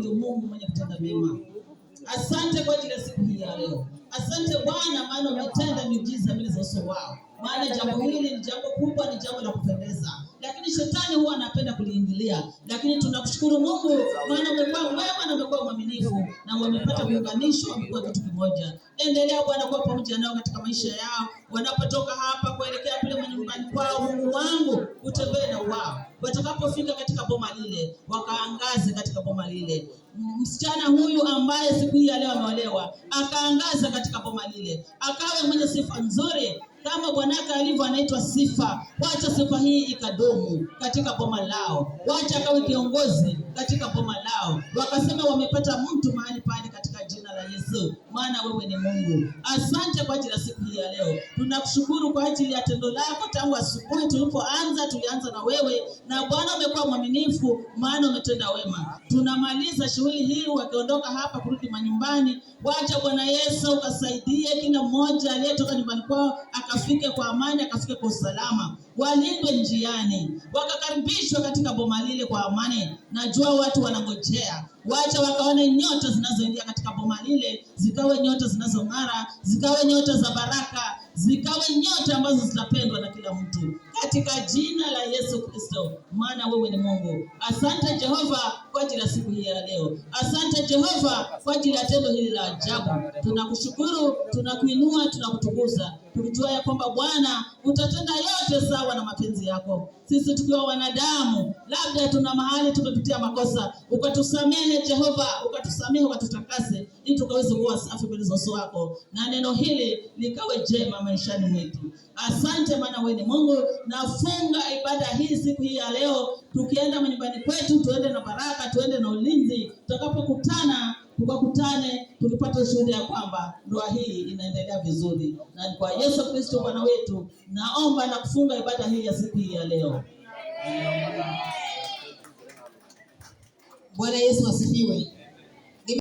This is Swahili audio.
Mungu mwenye kutenda mema. Asante kwa ajili ya siku hii ya leo. Asante Bwana, maana umetenda miujiza mbele za uso wao. Maana jambo hili ni jambo kubwa, ni jambo la kupendeza. Lakini shetani huwa anapenda kuliingilia. Lakini tunakushukuru Mungu, maana umekuwa mwema na umekuwa mwaminifu na wamepata muunganisho, wamekuwa kitu kimoja. Endelea Bwana kuwa pamoja nao katika maisha yao. Wanapotoka hapa kuelekea kule nyumbani kwao, Mungu wangu, utembee na wao. Watakapofika katika boma lile, wakaangaze katika boma lile. Msichana huyu ambaye siku hii ya leo ameolewa, akaangaza katika boma lile, akawe mwenye sifa nzuri kama bwanake alivyo anaitwa Sifa. Wacha sifa hii ikadumu katika boma lao, wacha akawe kiongozi katika boma lao, wakasema wamepata mtu mahali pale katika jina la Yesu, maana wewe ni Mungu. Asante kwa ajili ya siku hii ya leo. Tunakushukuru kwa ajili ya tendo lako tangu asubuhi tulianza na wewe, na Bwana umekuwa mwaminifu, maana umetenda wema. Tunamaliza shughuli hii wakiondoka hapa kurudi manyumbani. Wacha Bwana Yesu ukasaidie kila mmoja aliyetoka nyumbani kwao akafike kwa amani, akafike kwa usalama. Walindwe njiani, wakakaribishwa katika boma lile kwa amani. Najua watu wanangojea. Wacha wakaone nyota zinazoingia katika boma lile, zikawe nyota zinazong'ara, zikawe nyota za baraka, zikawe nyota ambazo zitapendwa na kila mtu, katika jina la Yesu Kristo, maana wewe ni Mungu. Asante Jehova kwa ajili ya siku hii ya leo. Asante Jehova kwa ajili ya tendo hili la ajabu. Tunakushukuru, tunakuinua, tunakutukuza, tukijua ya kwamba Bwana utatenda yote sawa na mapenzi yako. Sisi tukiwa wanadamu, labda tuna mahali tumepitia makosa, ukatusamehe Jehova, ukatusamehe, ukatutakase, ili tukaweze kuwa safi mbele za uso wako, na neno hili likawe jema maishani mwetu. Asante maana wewe ni Mungu. Nafunga ibada hii siku hii ya leo, tukienda nyumbani kwetu, tuende na baraka, tuende na ulinzi. Tutakapokutana tukakutane tukipata ushuhuda ya kwamba ndoa hii inaendelea vizuri. Na kwa Yesu Kristo Bwana wetu naomba na kufunga ibada hii ya siku hii ya leo. Bwana Yesu asifiwe.